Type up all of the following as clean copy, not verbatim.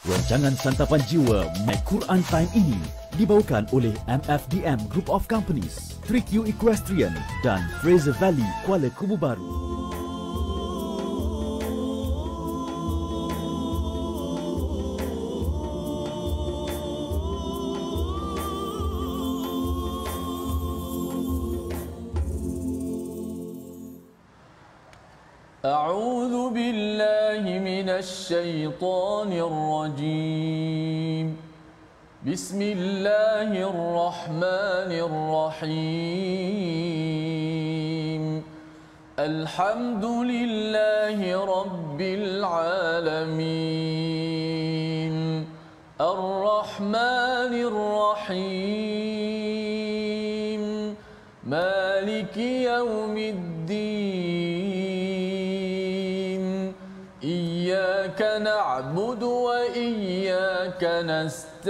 Rancangan Santapan Jiwa My Quran Time ini dibawakan oleh MFDM Group of Companies, 3Q Equestrian dan Fraser Valley Kuala Kubu Baru. أعوذ بالله من الشيطان الرجيم بسم الله الرحمن الرحيم الحمد لله رب العالمين الرحمن الرحيم مالك يوم الدين إياك نعبد وإياك نستعين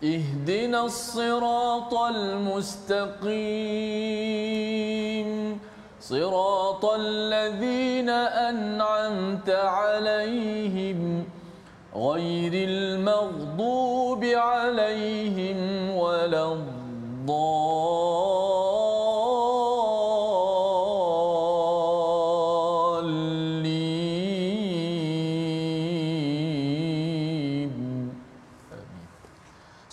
اهدنا الصراط المستقيم صراط الذين أنعمت عليهم غير المغضوب عليهم ولا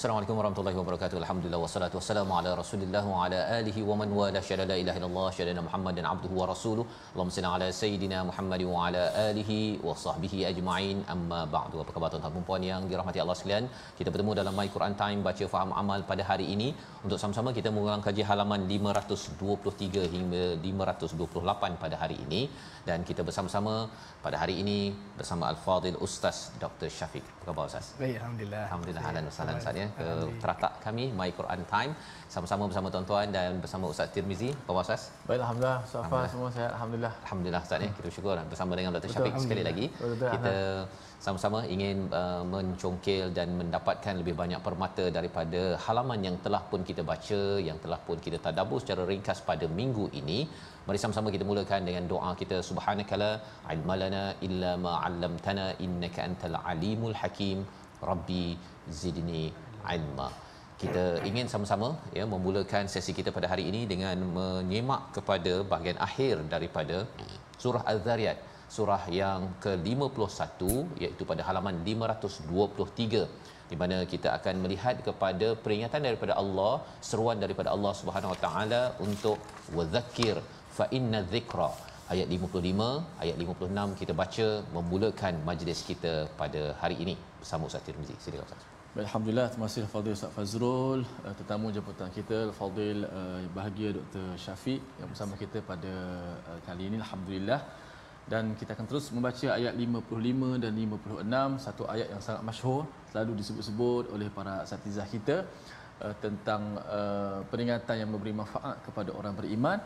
Assalamualaikum warahmatullahi wabarakatuh. Alhamdulillah wassalatu wassalamu ala Rasulillah wa ala alihi wa man wala syada la ilaha illallah syadana Muhammadan abduhu wa rasuluh. Allahumma salli ala sayidina Muhammad wa ala alihi wa sahbihi ajma'in. Amma ba'du. Apa khabar tuan-tuan dan puan yang dirahmati Allah sekalian? Kita bertemu dalam My Quran Time baca faham amal pada hari ini untuk sama-sama kita mengulang kaji halaman 523 hingga 528 pada hari ini, dan kita bersama-sama pada hari ini bersama Al-Fadil Ustaz Dr. Syafiq. Apa khabar Ustaz? Baik, alhamdulillah. Alhamdulillah, ahlan wa sahlan Ustaz ya ke teratak kami My Quran Time sama-sama bersama tuan-tuan dan bersama Ustaz Tirmizi. Apa khabar Ustaz? Baik, alhamdulillah. Safa semua sihat, alhamdulillah. Alhamdulillah Ustaz ya. Kita bersyukur bersama dengan Dr. Syafiq sekali lagi. Kita sama-sama ingin mencongkel dan mendapatkan lebih banyak permata daripada halaman yang telah pun kita baca, yang telah pun kita tadabbur secara ringkas pada minggu ini. Mari sama-sama kita mulakan dengan doa kita. Subhanakala ilmalana illa ma 'allamtana innaka antal alimul hakim. Rabbi zidni ilma. Kita ingin sama-sama ya memulakan sesi kita pada hari ini dengan menyemak kepada bahagian akhir daripada surah Az-Zariyat, surah yang ke-51, iaitu pada halaman 523, di mana kita akan melihat kepada peringatan daripada Allah, seruan daripada Allah Subhanahu Wa Taala untuk wadzakir fa inna dzikra. Ayat 55, ayat 56 kita baca memulakan majlis kita pada hari ini bersama Ustaz Tirmizi. Silakan Ustaz. Alhamdulillah, terima kasih Fadil Ustaz Fazrul, tetamu jemputan kita Fadil bahagia Dr. Syafiq yang bersama kita pada kali ini, alhamdulillah. Dan kita akan terus membaca ayat 55 dan 56, satu ayat yang sangat masyhur, selalu disebut-sebut oleh para asatizah kita tentang peringatan yang memberi manfaat kepada orang beriman.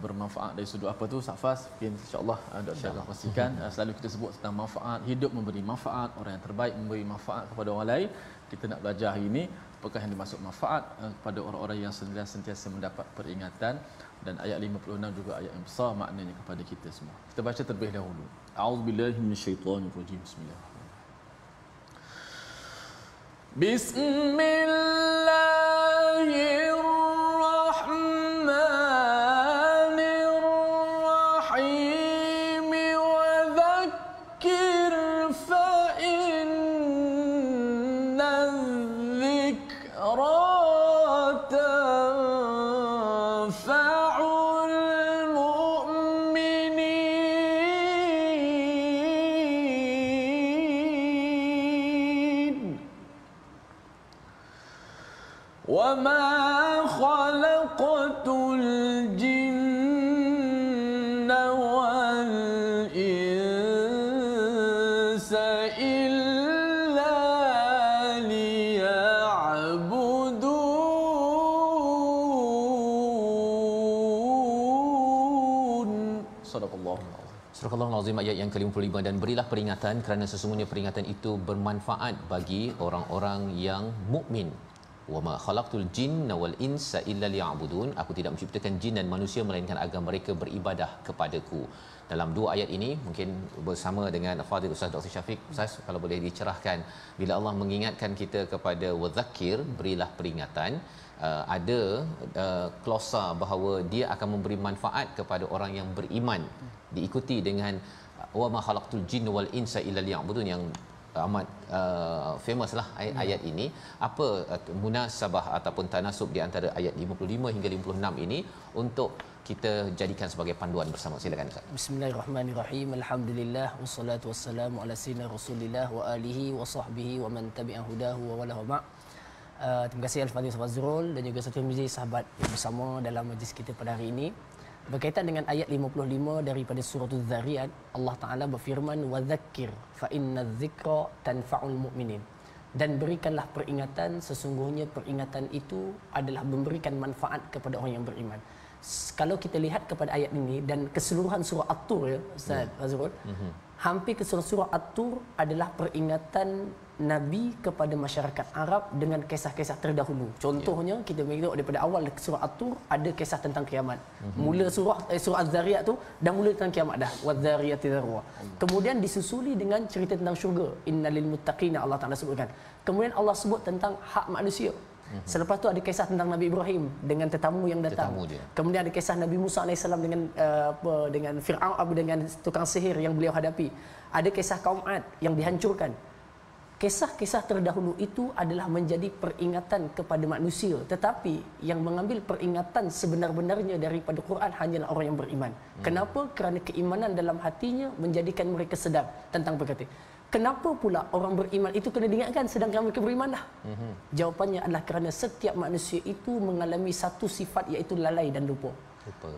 Bermanfaat dari sudut apa tu Safas, mungkin insya-Allah Dr. akan pastikan. Selalu kita sebut tentang manfaat, hidup memberi manfaat, orang yang terbaik memberi manfaat kepada orang lain. Kita nak belajar hari ini apakah yang dimaksud manfaat kepada orang-orang yang sentiasa mendapat peringatan, dan ayat 56 juga ayat yang besar maknanya kepada kita semua. Kita baca terlebih dahulu. A'udzubillahi minasyaitonirrajim. Bismillahirrahmanirrahim. Wadzakir fa inna dzikra tanfa'ul mu'minin. وَمَا خَلَقْتُ الْجِنَّ وَالْإِنسَ إِلَّا لِيَعْبُدُونَ. Sadaqallahul azim. Surah Al-Azim ayat yang ke-55, dan berilah peringatan kerana sesungguhnya peringatan itu bermanfaat bagi orang-orang yang mukmin. wama khalaqtul jinna wal insa illa liya'budun, aku tidak menciptakan jin dan manusia melainkan agar mereka beribadah kepadaku. Dalam dua ayat ini mungkin bersama dengan Fadil Ustaz Dr. Syafiq, Ustaz kalau boleh dicerahkan, bila Allah mengingatkan kita kepada wadzakir, berilah peringatan, ada klausa bahawa dia akan memberi manfaat kepada orang yang beriman, diikuti dengan wama khalaqtul jinna wal insa illa liya'budun yang amat famous lah ayat ini. Apa munasabah ataupun tanasub di antara ayat 55 hingga 56 ini untuk kita jadikan sebagai panduan bersama? Silakan Ustaz. Bismillahirrahmanirrahim. Alhamdulillah wassalatu wassalamu ala sayyidina Rasulillah wa alihi wa sahbihi wa man tabi'a hudahu wa wala ma. Terima kasih Al-Fadhil Fazrul dan juga Ustaz Tirmizi sahabat bersama dalam majlis kita pada hari ini. Berkaitan dengan ayat 55 daripada surah Az-Zariyat, Allah Taala berfirman wa dzakkir fa inna dzikra tanfa'ul mu'minin. Dan berikanlah peringatan, sesungguhnya peringatan itu adalah memberikan manfaat kepada orang yang beriman. Kalau kita lihat kepada ayat ini dan keseluruhan surah At-Tur ya Ustaz Fazrul, hampir keseluruhan surah At-Tur adalah peringatan Nabi kepada masyarakat Arab dengan kisah-kisah terdahulu. Contohnya kita tengok daripada awal surah At-Tur ada kisah tentang kiamat. Mula surah Az-Zariyat tu dah mula tentang kiamat dah. Wadh-Dhariyati dharwa. Kemudian disusuli dengan cerita tentang syurga. Innalil muttaqina, Allah Taala sebutkan. Kemudian Allah sebut tentang hak manusia. Selepas tu ada kisah tentang Nabi Ibrahim dengan tetamu yang datang. Kemudian ada kisah Nabi Musa AS dengan Fir'aun, dengan tukang sihir yang beliau hadapi. Ada kisah kaum Ad yang dihancurkan. Kisah-kisah terdahulu itu adalah menjadi peringatan kepada manusia, tetapi yang mengambil peringatan sebenar-benarnya daripada Quran hanyalah orang yang beriman. Kenapa? Kerana keimanan dalam hatinya menjadikan mereka sedar tentang perkata. Kenapa pula orang beriman itu kena diingatkan sedangkan mereka beriman dah? Jawapannya adalah kerana setiap manusia itu mengalami satu sifat, iaitu lalai dan lupa.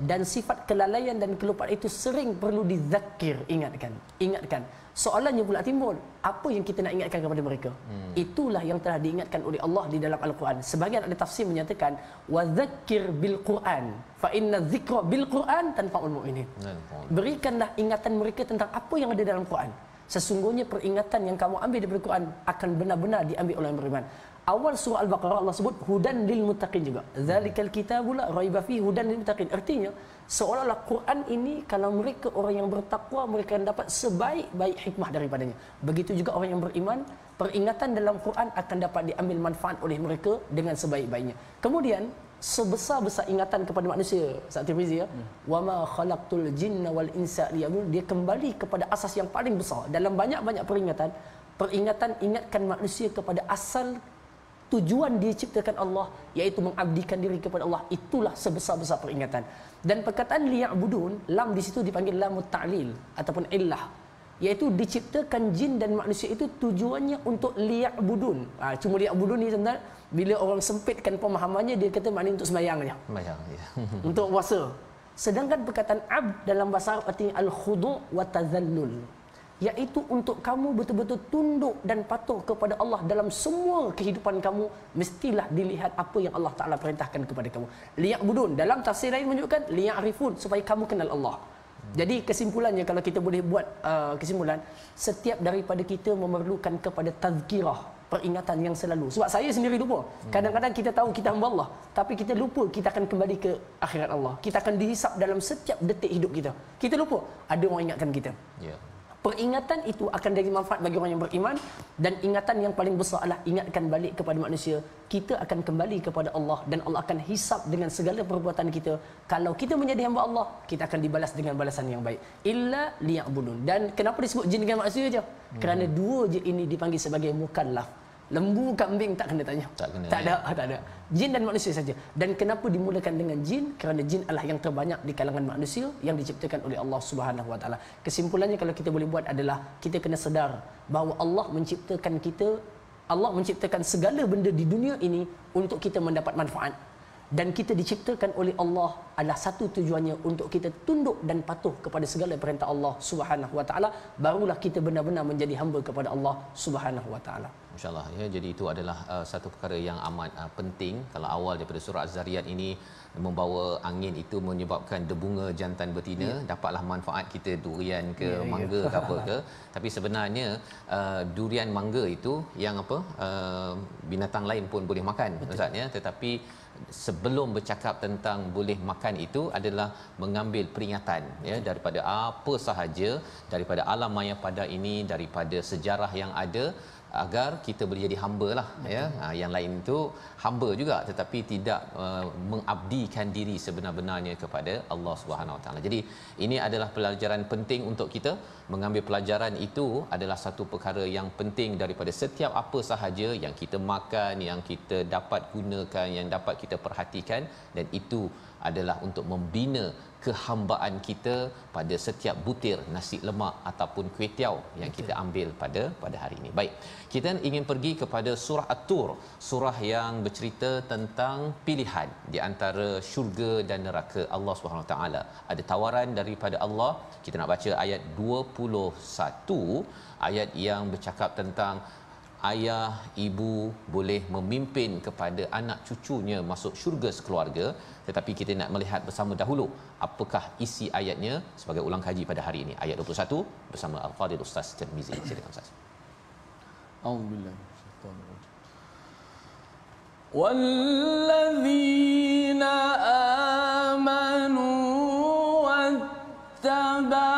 Dan sifat kelalaian dan kelupaan itu sering perlu dizakir, ingatkan. Soalannya pula timbul, apa yang kita nak ingatkan kepada mereka? Itulah yang telah diingatkan oleh Allah di dalam Al-Quran. Sebahagian ahli tafsir menyatakan wa dzakkir bil Quran fa inna dzikra bil Quran tanfa'ul mu'minin. Berikanlah ingatan mereka tentang apa yang ada dalam Quran. Sesungguhnya peringatan yang kamu ambil daripada Quran akan benar-benar diambil oleh orang beriman. Awal surah Al-Baqarah Allah sebut hudan lil muttaqin juga. Zalikal kitabul la raiba fihi hudan lil muttaqin. Artinya seolah-olah Quran ini kalau mereka orang yang bertakwa, mereka akan dapat sebaik-baik hikmah daripadanya. Begitu juga orang yang beriman, peringatan dalam Quran akan dapat diambil manfaat oleh mereka dengan sebaik-baiknya. Kemudian sebesar-besar ingatan kepada manusia, Ustaz Tirmizi ya, wama khalaqtul jinna wal insa liya'budun, dia kembali kepada asas yang paling besar. Dalam banyak-banyak peringatan ingatkan manusia kepada asal tujuan diciptakan Allah, iaitu mengabdikan diri kepada Allah. Itulah sebesar-besar peringatan. Dan perkataan liya'budun, lam di situ dipanggil lamut ta'lil ataupun illah, iaitu diciptakan jin dan manusia itu tujuannya untuk liya'budun. Cuma liya'budun ni sebenarnya bila orang sempitkan pemahamannya, dia kata maknanya untuk sembahyang je. Sembahyang ya. Untuk puasa. Sedangkan perkataan abd dalam bahasa Arab artinya al-khudu' wa tazallul, iaitu untuk kamu betul-betul tunduk dan patuh kepada Allah dalam semua kehidupan kamu. Mestilah dilihat apa yang Allah Ta'ala perintahkan kepada kamu. Liya'budun dalam tafsir lain menunjukkan liya'rifun, supaya kamu kenal Allah. Jadi kesimpulannya, kalau kita boleh buat kesimpulan, setiap daripada kita memerlukan kepada tazkirah, peringatan yang selalu. Sebab saya sendiri lupa. Kadang-kadang kita tahu kita hamba Allah, tapi kita lupa kita akan kembali ke akhirat Allah. Kita akan dihisap dalam setiap detik hidup kita. Kita lupa ada orang ingatkan kita. Peringatan itu akan jadi manfaat bagi orang yang beriman. Dan ingatan yang paling besar adalah ingatkan balik kepada manusia. Kita akan kembali kepada Allah dan Allah akan hisap dengan segala perbuatan kita. Kalau kita menjadi hamba Allah, kita akan dibalas dengan balasan yang baik. Illa liya'budun. Dan kenapa disebut jin dengan manusia je? Kerana dua je ini dipanggil sebagai mukallaf. Lembu, kambing tak kena tanya. Tak ada. Jin dan manusia saja. Dan kenapa dimulakan dengan jin? Kerana jin adalah yang terbanyak di kalangan manusia yang diciptakan oleh Allah Subhanahu Wa Taala. Kesimpulannya kalau kita boleh buat adalah kita kena sedar bahawa Allah menciptakan kita, Allah menciptakan segala benda di dunia ini untuk kita mendapat manfaat. dan kita diciptakan oleh Allah adalah satu tujuannya untuk kita tunduk dan patuh kepada segala perintah Allah Subhanahu wa taala, barulah kita benar-benar menjadi hamba kepada Allah Subhanahu wa taala. Masya-Allah ya, jadi itu adalah satu perkara yang amat penting. Kalau awal daripada surah Az-Zariyat ini membawa angin itu menyebabkan debunga jantan betina, dapatlah manfaat kita durian ke mangga ke apa ke, tapi sebenarnya durian mangga itu yang apa, binatang lain pun boleh makan Ustaz ya, tetapi sebelum bercakap tentang boleh makan itu adalah mengambil peringatan ya daripada apa sahaja, daripada alam maya pada ini, daripada sejarah yang ada, agar kita boleh jadi hamba lah ya. Yang lain itu hamba juga tetapi tidak mengabdikan diri sebenar-benarnya kepada Allah Subhanahu Wa Taala. Jadi ini adalah pelajaran penting untuk kita. Mengambil pelajaran itu adalah satu perkara yang penting daripada setiap apa sahaja yang kita makan, yang kita dapat gunakan, yang dapat kita perhatikan, dan itu adalah untuk membina kehambaan kita pada setiap butir nasi lemak ataupun kuitiau yang kita ambil pada hari ini. Baik, kita ingin pergi kepada surah At-Tur, surah yang bercerita tentang pilihan di antara syurga dan neraka Allah Subhanahu taala. Ada tawaran daripada Allah. Kita nak baca ayat 21, ayat yang bercakap tentang ayah ibu boleh memimpin kepada anak cucunya masuk syurga sekeluarga, tetapi kita nak melihat bersama dahulu apakah isi ayatnya sebagai ulang kaji pada hari ini. Ayat 21 bersama Al-Fadhil Ustaz Tirmizi. Silakan Ustaz. A'udzubillahi minasyaitonir rajim. Wallazina amanu wattaba'athum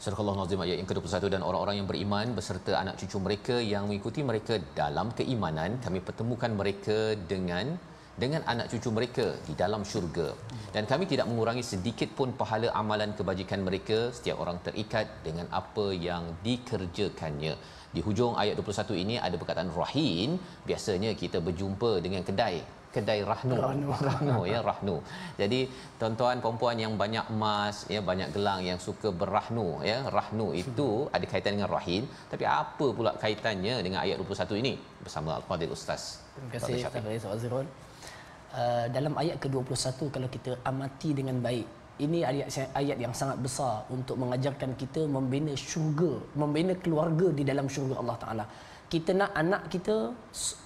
Surah Al-Azim ayat yang ke-21, dan orang-orang yang beriman beserta anak cucu mereka yang mengikuti mereka dalam keimanan, kami pertemukan mereka dengan anak cucu mereka di dalam syurga, dan kami tidak mengurangi sedikit pun pahala amalan kebajikan mereka. Setiap orang terikat dengan apa yang dikerjakannya. Di hujung ayat 21 ini ada perkataan rahin. Biasanya kita berjumpa dengan kedai rahnu ya, rahnu. Jadi tuan-tuan puan-puan yang banyak emas ya, banyak gelang, yang suka berrahnu ya, rahnu itu ada kaitan dengan rahin. Tapi apa pula kaitannya dengan ayat 21 ini? Bersama Al-Fadhil Ustaz. Terima kasih Ustaz Azrul. Dalam ayat ke-21 kalau kita amati dengan baik, ini ayat yang sangat besar untuk mengajarkan kita membina syurga, membina keluarga di dalam syurga Allah Taala. Kita nak anak kita,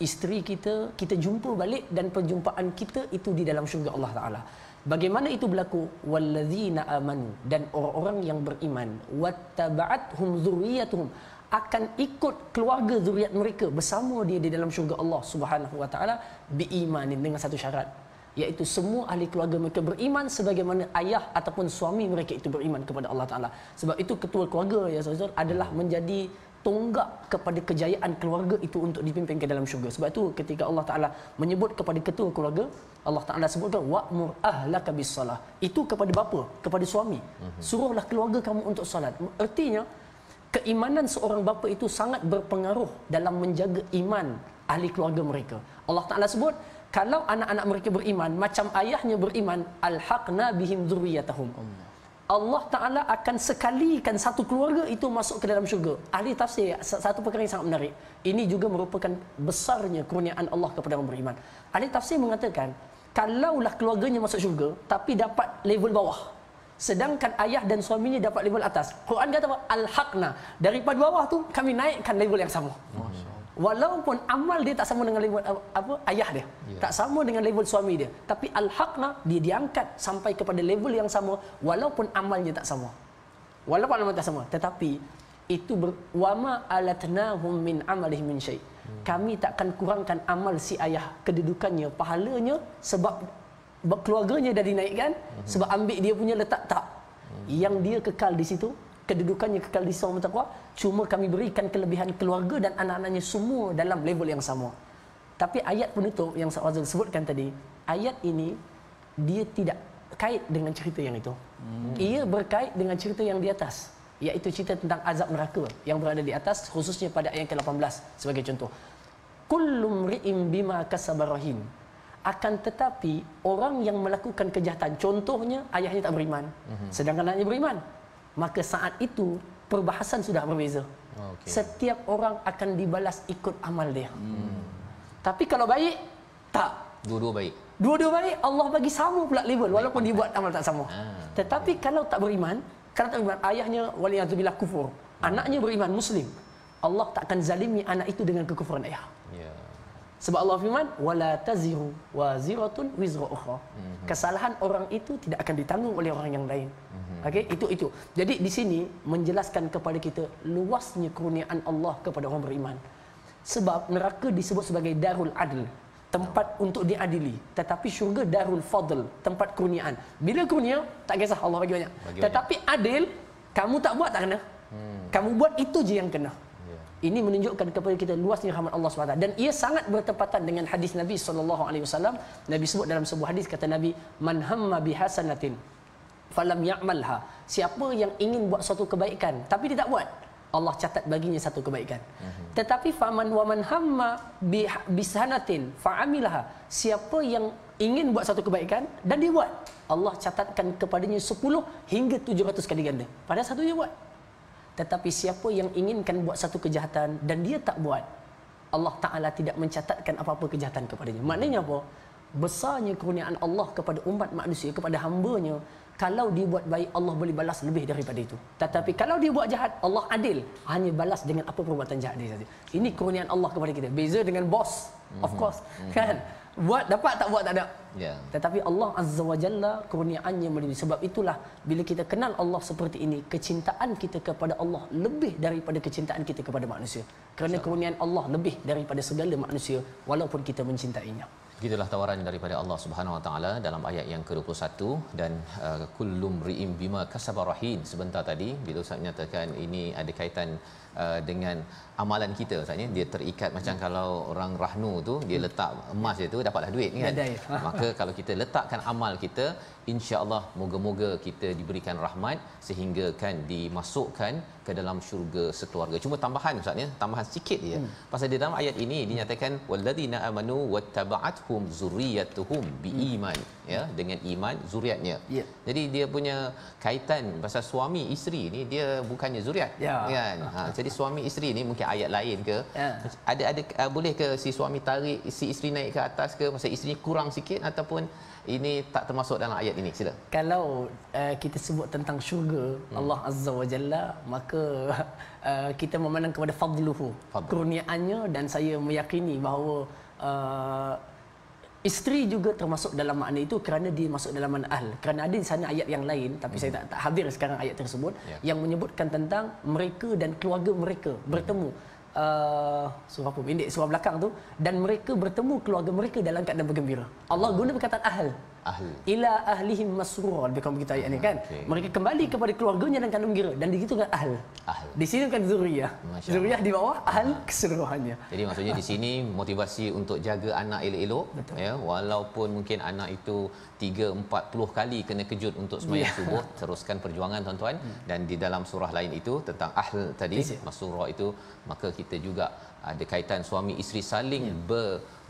isteri kita, kita jumpa balik, dan perjumpaan kita itu di dalam syurga Allah Taala. Bagaimana itu berlaku? Wallazina amanu, dan orang-orang yang beriman, wattaba'athum dzurriyyatuhum, akan ikut keluarga zuriat mereka bersama dia di dalam syurga Allah Subhanahu wa taala biimanin, dengan satu syarat, iaitu semua ahli keluarga mereka beriman sebagaimana ayah ataupun suami mereka itu beriman kepada Allah Taala. Sebab itu ketua keluarga ya saudara adalah menjadi tonggak kepada kejayaan keluarga itu untuk dipimpin ke dalam syurga. Sebab itu ketika Allah Taala menyebut kepada ketua keluarga, Allah Taala sebutkan wa'mur ahlaka bis-salah. Itu kepada bapa, kepada suami. Suruhlah keluarga kamu untuk solat. Artinya keimanan seorang bapa itu sangat berpengaruh dalam menjaga iman ahli keluarga mereka. Allah Taala sebut kalau anak-anak mereka beriman macam ayahnya beriman, alhaqna bihim dzurriyyatahum. Allah Ta'ala akan sekalikan satu keluarga itu masuk ke dalam syurga. Ahli tafsir, satu perkara yang sangat menarik, ini juga merupakan besarnya kurniaan Allah kepada orang beriman. Ahli tafsir mengatakan, kalaulah keluarganya masuk syurga tapi dapat level bawah, sedangkan ayah dan suaminya dapat level atas, Quran kata apa? Al-haqna, daripada bawah tu kami naikkan level yang sama. Walaupun amal dia tak sama dengan level ayah dia, tak sama dengan level suami dia, tapi al-haqna dia diangkat sampai kepada level yang sama walaupun amalnya tak sama. Walaupun amalnya tak sama, tetapi itu wama alatnahum min amalihim min syai'. Kami takkan kurangkan amal si ayah, kedudukannya, pahalanya sebab keluarganya dah dinaikkan, sebab ambil dia punya letak tak. Yang dia kekal di situ, kedudukannya kekal di sama taqwa, cuma kami berikan kelebihan keluarga dan anak-anaknya semua dalam level yang sama. Tapi ayat penutup yang Ustaz Fazrul sebutkan tadi, ayat ini dia tidak kait dengan cerita yang itu. Ia berkait dengan cerita yang di atas, iaitu cerita tentang azab neraka yang berada di atas, khususnya pada ayat ke-18 sebagai contoh. Kullu mri'in bima kasaba rahin. Akan tetapi orang yang melakukan kejahatan, contohnya ayahnya tak beriman, sedangkan anaknya beriman, maka saat itu perbahasan sudah berbeza. Setiap orang akan dibalas ikut amal dia. Tapi kalau baik, tak. Dua-dua baik. Dua-dua baik, Allah bagi sama pula level walaupun dia buat amal tak sama. Tetapi kalau tak beriman, ayahnya waliyadzubillah kufur, anaknya beriman Muslim, Allah tak akan zalimi anak itu dengan kekufuran ayah. Sebab Allah firman, wala taziru waziratun wizra ukhra. Kesalahan orang itu tidak akan ditanggung oleh orang yang lain. Okey, itu. Jadi di sini menjelaskan kepada kita luasnya kurniaan Allah kepada orang beriman. Sebab neraka disebut sebagai darul adl, tempat untuk diadili, tetapi syurga darul fadl, tempat kurniaan. Bila kurnia tak kisah Allah bagi banyak. Tetapi adil, kamu tak buat tak kena. Kamu buat itu je yang kena. Ini menunjukkan kepada kita luasnya rahmat Allah SWT, dan ia sangat bertepatan dengan hadis Nabi SAW. Nabi sebut dalam sebuah hadis, kata Nabi, man hamma bihasanatin falam ya'malha. Siapa yang ingin buat suatu kebaikan tapi dia tak buat, Allah catat baginya satu kebaikan. Tetapi faman waman hamma bisanatin fa'amilaha. Siapa yang ingin buat satu kebaikan dan dia buat, Allah catatkan kepadanya 10 hingga 700 kali ganda. Padahal satu dia buat. Tetapi siapa yang inginkan buat satu kejahatan dan dia tak buat, Allah Ta'ala tidak mencatatkan apa-apa kejahatan kepadanya. Maknanya apa? Besarnya kurniaan Allah kepada umat manusia, kepada hamba-Nya. Kalau dia buat baik, Allah boleh balas lebih daripada itu. Tetapi kalau dia buat jahat, Allah adil, hanya balas dengan apa perbuatan jahat dia saja. Ini kurniaan Allah kepada kita. Beza dengan bos, of course, kan? Buat dapat, tak buat tak ada. Tetapi Allah Azza wa Jalla kurniaannya melimpah. Sebab itulah bila kita kenal Allah seperti ini, kecintaan kita kepada Allah lebih daripada kecintaan kita kepada manusia. Kerana kurniaan Allah lebih daripada segala manusia walaupun kita mencintainya. Begitulah tawaran daripada Allah Subhanahu Wa Taala dalam ayat yang ke-21, dan kullum ri'im bima kasaba rahin. Sebentar tadi bila Ustaz menyatakan ini ada kaitan dengan amalan kita, maksudnya dia terikat macam kalau orang rahnu tu dia letak emas dia tu dapatlah duit kan. Maka kalau kita letakkan amal kita, insya-Allah moga-moga kita diberikan rahmat sehingga kan dimasukkan ke dalam syurga sekeluarga. Cuma tambahan Ustaz ya, tambahan sikit dia. Pasal di dalam ayat ini dinyatakan walladzina amanu wattaba'athum zurriyyatuhum biiman, ya, dengan iman zuriatnya. Jadi dia punya kaitan pasal suami isteri ni dia bukannya zuriat kan. Jadi suami isteri ni mungkin ayat lain ke, ada boleh ke si suami tarik si isteri naik ke atas ke, pasal isteri kurang sikit, ataupun ini tak termasuk dalam ayat ini? Sila. Kalau kita sebut tentang syurga Allah Azza wa Jalla, maka kita memandang kepada fadluhu, kurniaannya, dan saya meyakini bahawa isteri juga termasuk dalam makna itu kerana dia masuk dalam makna ahl. Kerana ada di sana ayat yang lain, tapi saya tak hadir sekarang ayat tersebut, yang menyebutkan tentang mereka dan keluarga mereka bertemu. Surah apa? Pendek surah belakang tu, dan mereka bertemu keluarga mereka dalam keadaan bergembira. Allah guna perkataan ahl. Ila ahlihim masrura, lebih kurang begitu ayat ni kan. Mereka kembali kepada keluarganya dalam keadaan gembira, dan di situ kan ahl. Di sini kan zuriyah. Zuriyah di bawah, ahl keseluruhannya. Jadi maksudnya di sini motivasi untuk jaga anak elok-elok, ya, walaupun mungkin anak itu 3-40 kali kena kejut untuk sembahyang subuh, teruskan perjuangan tuan-tuan. Dan di dalam surah lain itu tentang ahl tadi, masrura itu, maka kita juga ada kaitan suami isteri saling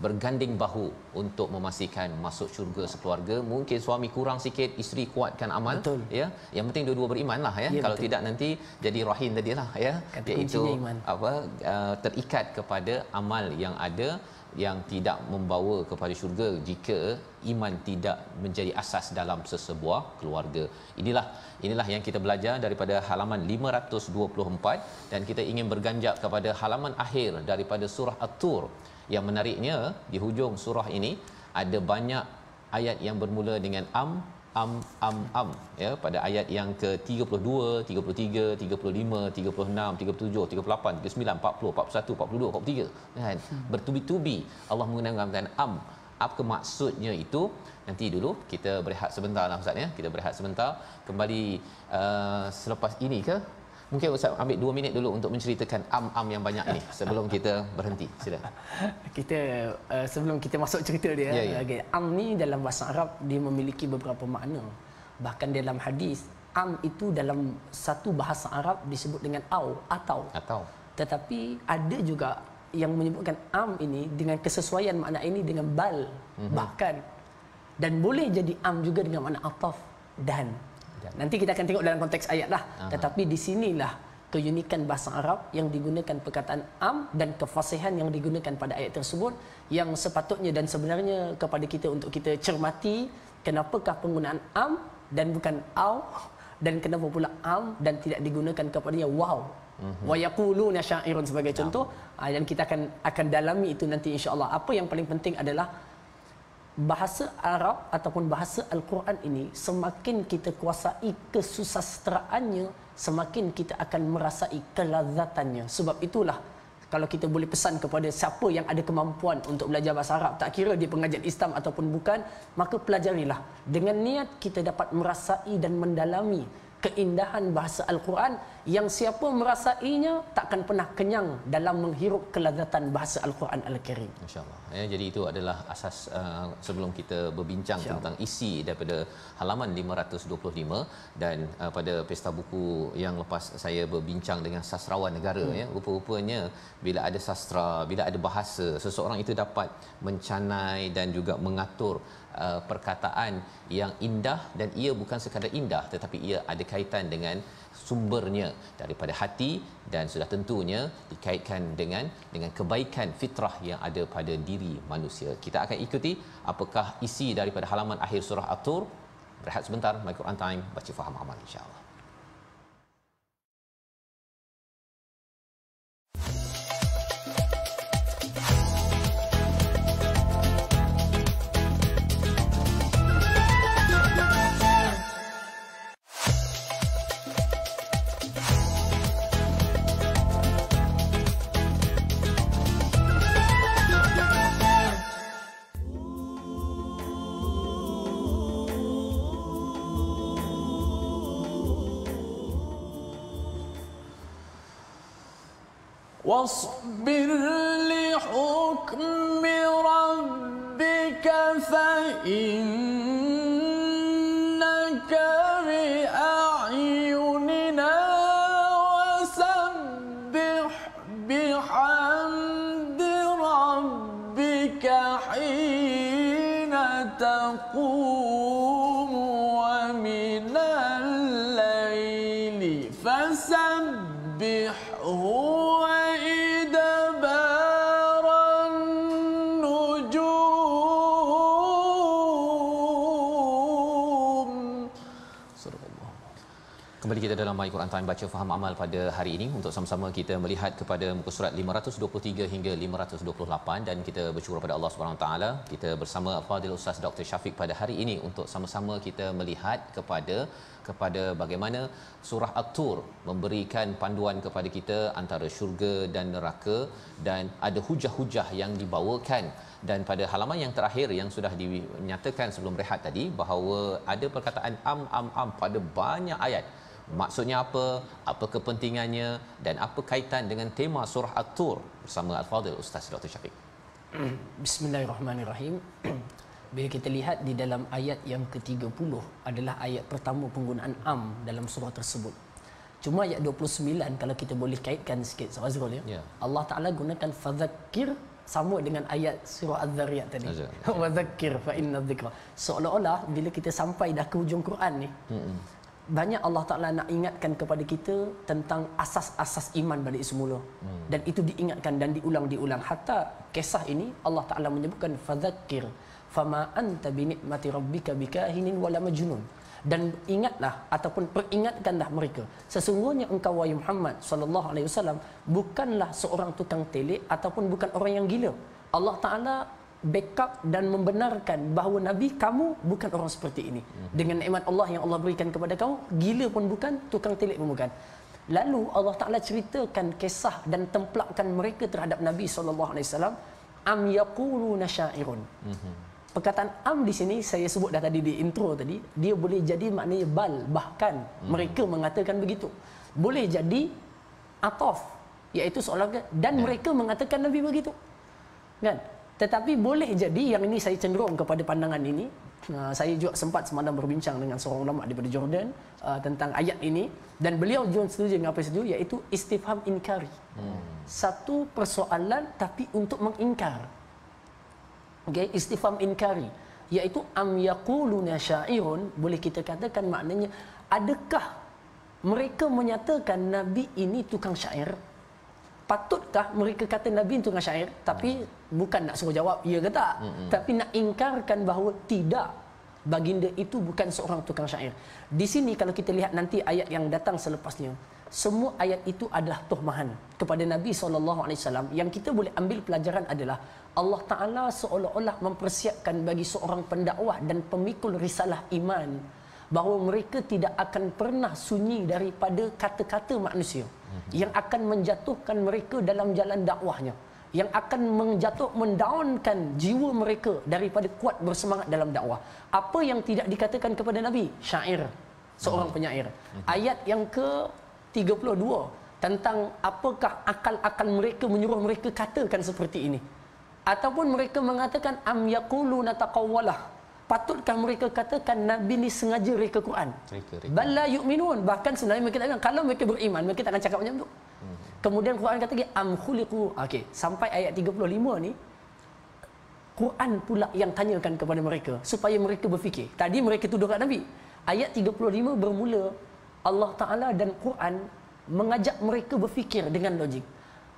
berganding bahu untuk memastikan masuk syurga sekeluarga. Mungkin suami kurang sikit, isteri kuatkan amal. Ya, yang penting dua-dua berimanlah ya. Kalau tidak nanti jadi rahin tadilah ya, iaitu apa, terikat kepada amal yang ada yang tidak membawa kepada syurga jika iman tidak menjadi asas dalam sesebuah keluarga. Inilah yang kita belajar daripada halaman 524 dan kita ingin berganjak kepada halaman akhir daripada surah At-Tur. Yang menariknya di hujung surah ini ada banyak ayat yang bermula dengan am ya, pada ayat yang ke-32, 33, 35, 36, 37, 38, 39, 40, 41, 42, 43 kan, bertubi-tubi Allah menggunakan am. Apa maksudnya itu? Nanti dulu kita berehat sebentar lah Ustaz ya. Kita berehat sebentar, kembali selepas ini ke? Mungkin Ustaz ambil 2 minit dulu untuk menceritakan am yang banyak ini sebelum kita berhenti. Sila. Kita sebelum kita masuk cerita dia, okay. Am ni dalam bahasa Arab dia memiliki beberapa makna. Bahkan dalam hadis, am itu dalam satu bahasa Arab disebut dengan atau. Tetapi ada juga yang menyebutkan am ini dengan kesesuaian makna ini dengan bal, bahkan, dan boleh jadi am juga dengan makna ataf dan. Nanti kita akan tengok dalam konteks ayat lah. Tetapi di sinilah keunikan bahasa Arab yang digunakan perkataan am dan kefasihan yang digunakan pada ayat tersebut yang sepatutnya dan sebenarnya kepada kita untuk kita cermati kenapakah penggunaan am dan bukan au, dan kenapa pula am dan tidak digunakan kepadanya waw. Wa yaquluna syairun sebagai contoh. Dan kita akan dalami itu nanti insya-Allah. Apa yang paling penting adalah bahasa Arab ataupun bahasa Al-Quran ini semakin kita kuasai kesusastraannya, semakin kita akan merasai kelazatannya. Sebab itulah kalau kita boleh pesan kepada siapa yang ada kemampuan untuk belajar bahasa Arab, tak kira dia pengajian Islam ataupun bukan, maka pelajarilah dengan niat kita dapat merasai dan mendalami keindahan bahasa Al-Quran yang siapa merasainya takkan pernah kenyang dalam menghirup kelazatan bahasa Al-Quran Al-Karim. InsyaAllah. Jadi itu adalah asas sebelum kita berbincang tentang isi daripada halaman 525 dan pada Pesta Buku yang lepas saya berbincang dengan sastrawan negara ya, rupa-rupanya bila ada sastra, bila ada bahasa, seseorang itu dapat mencanai dan juga mengatur perkataan yang indah, dan ia bukan sekadar indah tetapi ia ada kaitan dengan sumbernya daripada hati dan sudah tentunya dikaitkan dengan kebaikan fitrah yang ada pada diri manusia. Kita akan ikuti apakah isi daripada halaman akhir surah At-Tur. Berehat sebentar, My Quran Time, baca faham amal insya-Allah. واصبر لحكم ربك فإنك بأعيننا وسبح بحمد ربك حين تقوم ومن الليل فسبحه Kembali kita dalam My Quran Time baca faham amal pada hari ini untuk sama-sama kita melihat kepada muka surat 523 hingga 528 dan kita bersyukur kepada Allah Subhanahu taala kita bersama Al-Fadhil Ustaz Dr. Syafiq pada hari ini untuk sama-sama kita melihat kepada bagaimana surah At-Tur memberikan panduan kepada kita antara syurga dan neraka, dan ada hujah-hujah yang dibawakan. Dan pada halaman yang terakhir yang sudah dinyatakan sebelum rehat tadi bahawa ada perkataan am pada banyak ayat. Maksudnya apa kepentingannya dan apa kaitan dengan tema surah At-Tur bersama Al-Fadhil Ustaz Dr. Syafiq. Bismillahirrahmanirrahim. Bila kita lihat di dalam ayat yang ke-30 adalah ayat pertama penggunaan am dalam surah tersebut. Cuma ayat 29 kalau kita boleh kaitkan sikit Azrul ya. Allah Taala gunakan fadzakir sama dengan ayat surah Az-Zariyat tadi. Wa dzakkir fa inna dzikra. Seolah-olah bila kita sampai dah ke hujung Quran ni, banyak Allah Ta'ala nak ingatkan kepada kita tentang asas-asas iman balik semula. Dan itu diingatkan dan diulang-diulang. Hatta kisah ini Allah Ta'ala menyebutkan fadzakir fama anta binikmati rabbika bikahinin wala majnun. Dan ingatlah ataupun peringatkanlah mereka, sesungguhnya engkau wahai Muhammad sallallahu alaihi wasallam bukanlah seorang tukang telik ataupun bukan orang yang gila. Allah Ta'ala backup dan membenarkan bahawa Nabi, kamu bukan orang seperti ini. Dengan nikmat Allah yang Allah berikan kepada kamu, gila pun bukan, tukang telik pun bukan. Lalu Allah Ta'ala ceritakan kisah dan templakkan mereka terhadap Nabi SAW. Am yaquluna syairun. Perkataan am di sini saya sebut dah tadi di intro tadi, dia boleh jadi maknanya bal, bahkan mereka mengatakan begitu. Boleh jadi ataf, iaitu seolah dan mereka mengatakan Nabi begitu. Kan? Tetapi boleh jadi, yang ini saya cenderung kepada pandangan ini. Saya juga sempat semalam berbincang dengan seorang ulama daripada Jordan tentang ayat ini, dan beliau juga setuju dengan apa yang setuju, iaitu istifham inkari. Satu persoalan tapi untuk mengingkar. Okay, istifham inkari, iaitu am yaquluna syairun, boleh kita katakan maknanya, adakah mereka menyatakan Nabi ini tukang syair? Patutkah mereka kata Nabi itu tukang syair? Tapi bukan nak suruh jawab ya ke tak, tapi nak ingkarkan bahawa tidak, baginda itu bukan seorang tukang syair. Di sini kalau kita lihat nanti ayat yang datang selepasnya, semua ayat itu adalah tuhmahan kepada Nabi SAW. Yang kita boleh ambil pelajaran adalah Allah Ta'ala seolah-olah mempersiapkan bagi seorang pendakwah dan pemikul risalah iman bahawa mereka tidak akan pernah sunyi daripada kata-kata manusia yang akan menjatuhkan mereka dalam jalan dakwahnya, yang akan mendaunkan jiwa mereka daripada kuat bersemangat dalam dakwah. Apa yang tidak dikatakan kepada Nabi? Syair, seorang penyair. Ayat yang ke-32 tentang apakah akal-akal mereka menyuruh mereka katakan seperti ini, ataupun mereka mengatakan am yaquluna taqawwalah, patutkah mereka katakan Nabi ni sengaja reka Quran? Bal la yu'minun, bahkan sebenarnya mereka tak bilang, kalau mereka beriman mereka takkan cakap macam tu. Kemudian Quran kata lagi am khuliqu. Okey, sampai ayat 35 ni Quran pula yang tanyakan kepada mereka supaya mereka berfikir. Tadi mereka tuduh kat Nabi. Ayat 35 bermula Allah Ta'ala dan Quran mengajak mereka berfikir dengan logik.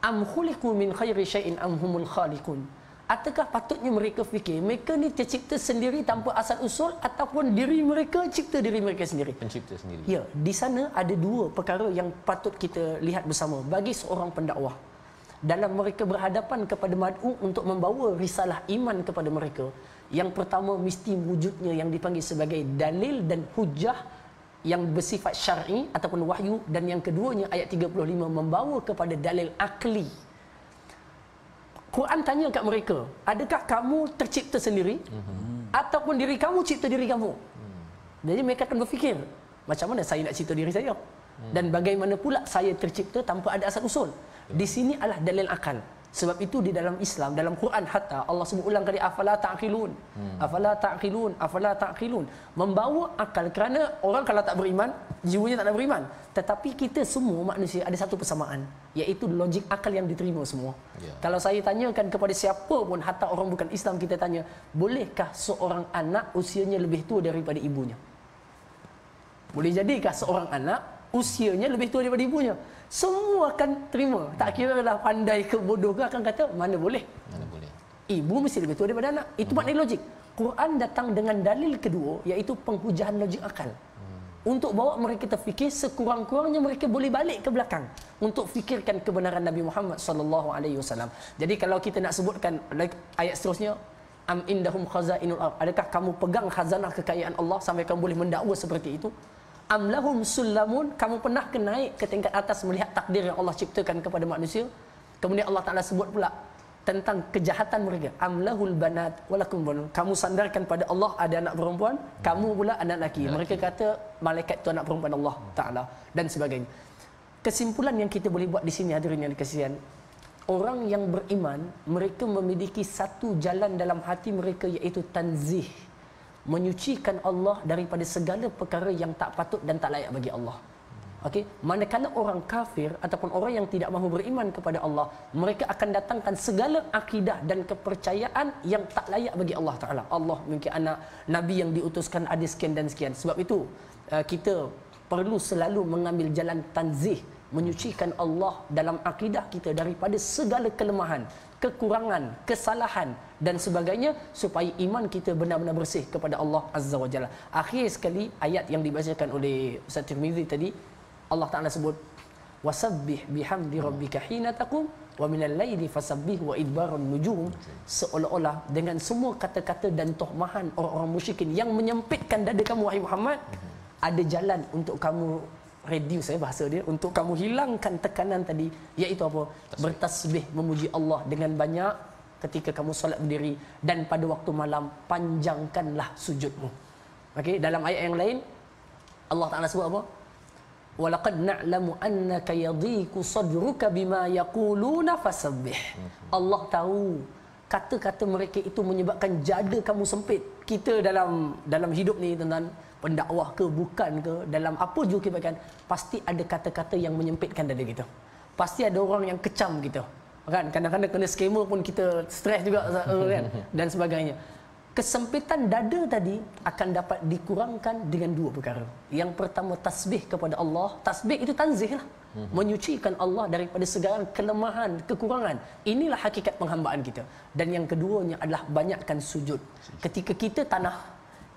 Am khuliqu min khairi syai'in am humul khaliqun. Adakah patutnya mereka fikir mereka ni tercipta sendiri tanpa asal usul, ataupun diri mereka cipta diri mereka sendiri? Pencipta sendiri. Ya, di sana ada dua perkara yang patut kita lihat bersama bagi seorang pendakwah dalam mereka berhadapan kepada mad'u untuk membawa risalah iman kepada mereka. Yang pertama, mesti wujudnya yang dipanggil sebagai dalil dan hujah yang bersifat syar'i ataupun wahyu, dan yang keduanya ayat 35 membawa kepada dalil akli. Quran tanya kat mereka, adakah kamu tercipta sendiri ataupun diri kamu cipta diri kamu? Jadi mereka akan berfikir, macam mana saya nak cipta diri saya? Dan bagaimana pula saya tercipta tanpa ada asal usul? Di sini adalah dalil akal. Sebab itu di dalam Islam, dalam Quran hatta Allah sebut ulang kali afala ta'qilun. Afala ta'qilun, afala ta'qilun. Membawa akal, kerana orang kalau tak beriman, jiwanya tak nak beriman. Tetapi kita semua manusia ada satu persamaan, iaitu logik akal yang diterima semua. Kalau saya tanyakan kepada siapa pun, hatta orang bukan Islam, kita tanya, bolehkah seorang anak usianya lebih tua daripada ibunya? Boleh jadikah seorang anak usianya lebih tua daripada ibunya? Semua akan terima. Tak kira lah pandai ke bodoh ke, akan kata mana boleh. Mana boleh. Ibu mesti lebih tua daripada anak. Itu maknanya logik. Quran datang dengan dalil kedua, iaitu penghujahan logik akal. Untuk bawa mereka terfikir, sekurang-kurangnya mereka boleh balik ke belakang untuk fikirkan kebenaran Nabi Muhammad SAW. Jadi kalau kita nak sebutkan ayat seterusnya, am indahum khazainul ardh, adakah kamu pegang khazanah kekayaan Allah sampai kamu boleh mendakwa seperti itu? Am lahum sullamun, kamu pernah ke naik ke tingkat atas melihat takdir yang Allah ciptakan kepada manusia? Kemudian Allah Ta'ala sebut pula tentang kejahatan mereka. Am lahul banat walakum banun, kamu sandarkan pada Allah ada anak perempuan, kamu pula anak lelaki. Mereka kata malaikat itu anak perempuan Allah Ta'ala, dan sebagainya. Kesimpulan yang kita boleh buat di sini, hadirin yang dikasihan, orang yang beriman, mereka memiliki satu jalan dalam hati mereka, iaitu tanzih, menyucikan Allah daripada segala perkara yang tak patut dan tak layak bagi Allah. Okey, manakala orang kafir ataupun orang yang tidak mahu beriman kepada Allah, mereka akan datangkan segala akidah dan kepercayaan yang tak layak bagi Allah Ta'ala. Allah mungkin anak, Nabi yang diutuskan ada sekian dan sekian. Sebab itu kita perlu selalu mengambil jalan tanzih, menyucikan Allah dalam akidah kita daripada segala kelemahan, kekurangan, kesalahan dan sebagainya, supaya iman kita benar-benar bersih kepada Allah Azza wa Jalla. Akhir sekali ayat yang dibacakan oleh Ustaz Tirmizi tadi, Allah Taala sebut wasabbih bihamdi rabbika hina taqum wa minal laili fasabbih wa idbaran nujum, seolah-olah dengan semua kata-kata dan tohmahan orang-orang musyrikin yang menyempitkan dada kamu wahai Muhammad, ada jalan untuk kamu reduce bahasa dia, untuk kamu hilangkan tekanan tadi, iaitu apa? Bertasbih, memuji Allah dengan banyak ketika kamu solat berdiri, dan pada waktu malam panjangkanlah sujudmu. Okey, dalam ayat yang lain Allah Taala sebut apa? Walaqad na'lamu annaka yadhiqu sadruka bima yaquluna fasabbih. Allah tahu kata-kata mereka itu menyebabkan jada kamu sempit. Kita dalam hidup ni tuan-tuan, pendakwah ke bukan ke, dalam apa juga kebaikan, pasti ada kata-kata yang menyempitkan dada kita. Pasti ada orang yang kecam kita. Kan kadang-kadang kena skema pun kita stres juga kan, dan sebagainya. Kesempitan dada tadi akan dapat dikurangkan dengan dua perkara. Yang pertama, tasbih kepada Allah. Tasbih itu tanzih lah. Menyucikan Allah daripada segala kelemahan, kekurangan. Inilah hakikat penghambaan kita. Dan yang keduanya adalah banyakkan sujud. Ketika kita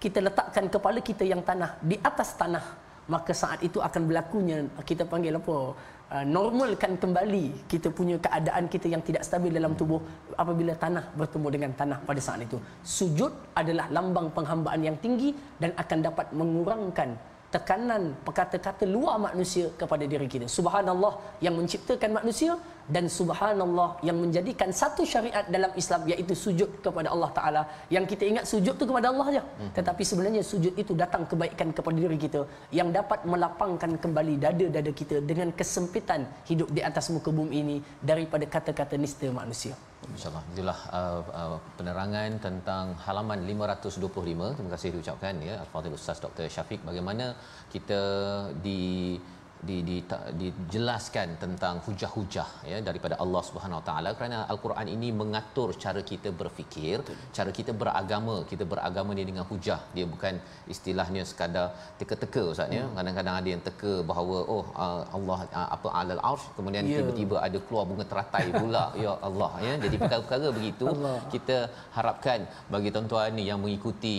kita letakkan kepala kita yang tanah di atas tanah, maka saat itu akan berlakunya, kita panggil apa, normalkan kembali kita punya keadaan kita yang tidak stabil dalam tubuh apabila tanah bertemu dengan tanah pada saat itu. Sujud adalah lambang penghambaan yang tinggi dan akan dapat mengurangkan tekanan kata-kata luar manusia kepada diri kita. Subhanallah yang menciptakan manusia, dan subhanallah yang menjadikan satu syariat dalam Islam, iaitu sujud kepada Allah Ta'ala. Yang kita ingat sujud tu kepada Allah saja, tetapi sebenarnya sujud itu datang kebaikan kepada diri kita, yang dapat melapangkan kembali dada-dada kita dengan kesempitan hidup di atas muka bumi ini daripada kata-kata nista manusia. InsyaAllah. Itulah penerangan tentang halaman 525. Terima kasih diucapkan ya Al-Fadhil Ustaz Dr. Syafiq, bagaimana kita dijelaskan tentang hujah-hujah ya daripada Allah Subhanahu Wa Taala, kerana Al-Quran ini mengatur cara kita berfikir, cara kita beragama. Kita beragama ni dengan hujah. Dia bukan istilahnya sekadar teka-teka Ustaz ya. Kadang-kadang ada yang teka bahawa Allah apa alal arsh, kemudian tiba-tiba ada keluar bunga teratai pula ya Allah ya. Jadi perkara-perkara begitu kita harapkan bagi tuan-tuan ni yang mengikuti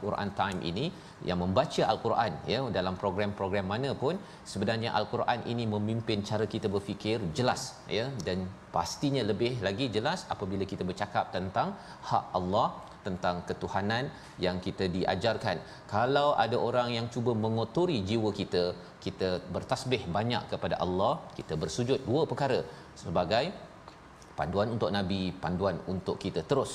Quran Time ini, yang membaca Al-Quran ya dalam program-program mana pun, sebenarnya Al-Quran ini memimpin cara kita berfikir jelas ya, dan pastinya lebih lagi jelas apabila kita bercakap tentang hak Allah, tentang ketuhanan yang kita diajarkan. Kalau ada orang yang cuba mengotori jiwa kita, kita bertasbih banyak kepada Allah, kita bersujud, dua perkara sebagai panduan untuk Nabi, panduan untuk kita terus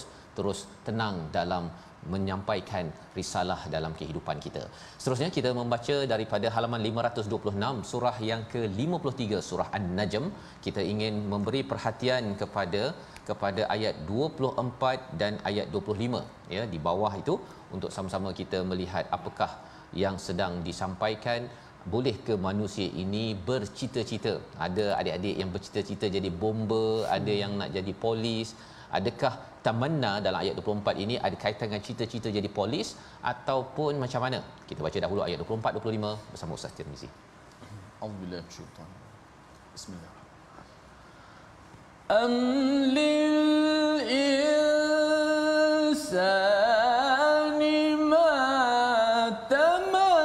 tenang dalam menyampaikan risalah dalam kehidupan kita. Seterusnya kita membaca daripada halaman 526, surah yang ke-53, surah An-Najm. Kita ingin memberi perhatian kepada ayat 24 dan ayat 25 ya di bawah itu, untuk sama-sama kita melihat apakah yang sedang disampaikan. Boleh ke manusia ini bercita-cita? Ada adik-adik yang bercita-cita jadi bomber, ada yang nak jadi polis. Adakah tamanna dalam ayat 24 ini ada kaitan dengan cita-cita jadi polis ataupun macam mana? Kita baca dahulu ayat 24 25 bersama Ustaz Tirmizi. Auzubillahi minasyaitanir rajim. Bismillahirrahmanirrahim. Am lil insani ma tamanna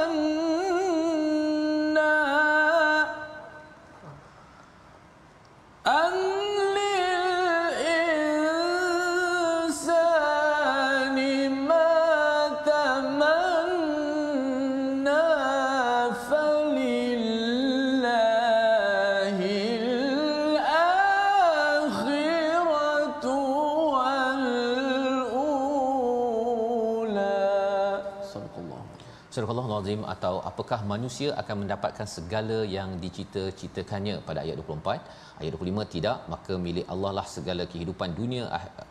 Surah Al-Azim, atau apakah manusia akan mendapatkan segala yang dicita-citakannya pada ayat 24. Ayat 25 tidak, maka milik Allah lah segala kehidupan dunia,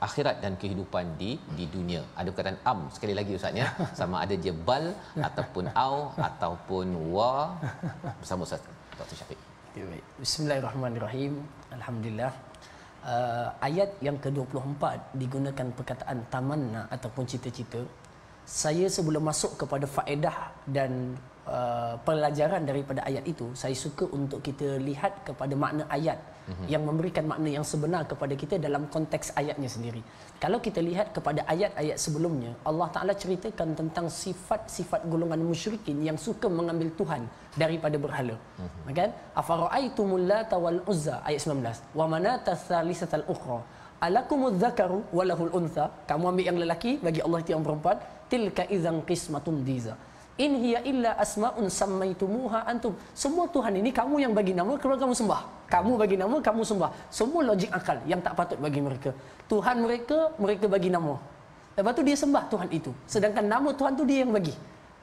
akhirat dan kehidupan di dunia. Ada perkataan am sekali lagi Ustaz ya, sama ada dia bal ataupun au ataupun wa, bersama Ustaz Dr. Syafiq. Bismillahirrahmanirrahim. Alhamdulillah. Ayat yang ke-24 digunakan perkataan tamanna ataupun cita-cita. Saya sebelum masuk kepada faedah dan pelajaran daripada ayat itu, saya suka untuk kita lihat kepada makna ayat yang memberikan makna yang sebenar kepada kita dalam konteks ayatnya sendiri. Kalau kita lihat kepada ayat-ayat sebelumnya, Allah Ta'ala ceritakan tentang sifat-sifat golongan musyrikin yang suka mengambil Tuhan daripada berhala. Kan? Afara'aitumul Lata wal Uzza, ayat 19. Wa manata tsalisatal ukhra. Alakumudz dzakaru wa lahul untha. Kamu ambil yang lelaki, bagi Allah itu yang perempuan. Tilka idzan qismatun diza. In hiya illa asma'un sammaitumuha antum. Semua Tuhan ini kamu yang bagi nama, kemudian kamu sembah. Kamu bagi nama, kamu sembah. Semua logik akal yang tak patut bagi mereka. Tuhan mereka, mereka bagi nama. Lepas tu dia sembah Tuhan itu. Sedangkan nama Tuhan tu dia yang bagi.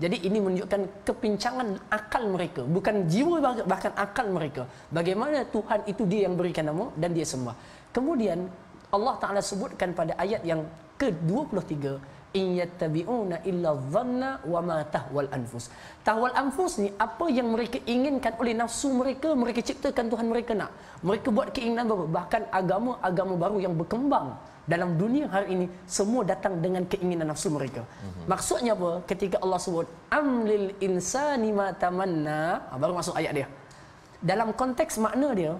Jadi ini menunjukkan kepincangan akal mereka. Bukan jiwa, bahkan akal mereka. Bagaimana Tuhan itu dia yang berikan nama dan dia sembah. Kemudian Allah Ta'ala sebutkan pada ayat yang ke-23, in yattabi'una illa dhanna wa ma tahwal anfus. Tahwal anfus ni apa yang mereka inginkan oleh nafsu mereka, mereka ciptakan Tuhan mereka nak. Mereka buat keinginan baru. Bahkan agama-agama baru yang berkembang dalam dunia hari ini semua datang dengan keinginan nafsu mereka. Maksudnya apa? Ketika Allah sebut amlil insani ma tamanna, baru masuk ayat dia. Dalam konteks makna dia,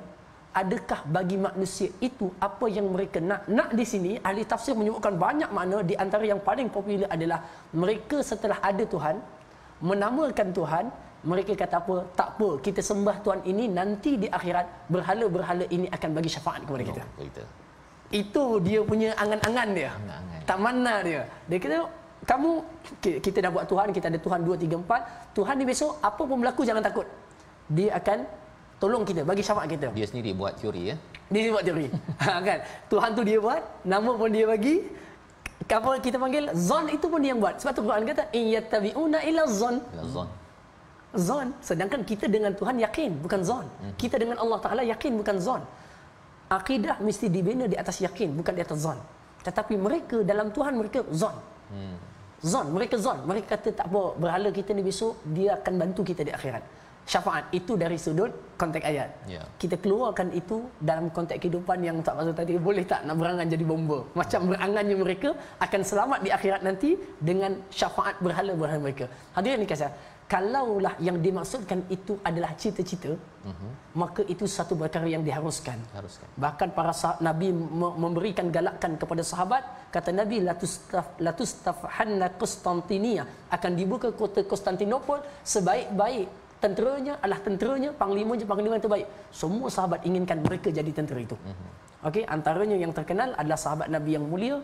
adakah bagi manusia itu apa yang mereka nak? Nak di sini ahli tafsir menyebutkan banyak makna. Di antara yang paling popular adalah mereka setelah ada Tuhan, menamakan Tuhan, mereka kata apa? Tak apa, kita sembah Tuhan ini, nanti di akhirat berhala-berhala ini akan bagi syafaat kepada kita. Itu dia punya angan-angan dia. Tamanna dia. Dia kata kamu, kita dah buat Tuhan, kita ada Tuhan 2, 3, 4. Tuhan ni besok apa pun berlaku jangan takut. Dia akan tolong kita, bagi syafaat kita. Dia sendiri buat teori ya. Dia buat teori. Kan? Tuhan tu dia buat, nama pun dia bagi. Apa kita panggil zon itu pun dia yang buat. Sebab tu Quran kata in yattabi'una illa zon. Zon. Sedangkan kita dengan Tuhan yakin, bukan zon. Kita dengan Allah Taala yakin, bukan zon. Akidah mesti dibina di atas yakin, bukan di atas zon. Tetapi mereka dalam Tuhan mereka zon. Zon, mereka zon. Mereka kata tak apa, berhala kita ni besok dia akan bantu kita di akhirat. Syafaat itu dari sudut konteks ayat. Kita keluarkan itu dalam konteks kehidupan yang tak maksud tadi, boleh tak nak berangan jadi bomba? Macam berangannya mereka akan selamat di akhirat nanti dengan syafaat berhala-berhala mereka. Hadirin dikasihi, kalaulah yang dimaksudkan itu adalah cita-cita, maka itu satu perkara yang diharuskan. Bahkan para Nabi memberikan galakan kepada sahabat, kata Nabi latustafhanna Konstantinia, akan dibuka kota Konstantinopel, sebaik-baik tenteranya adalah tenteranya, panglima yang terbaik. Semua sahabat inginkan mereka jadi tentera itu. Okey, antaranya yang terkenal adalah sahabat Nabi yang mulia,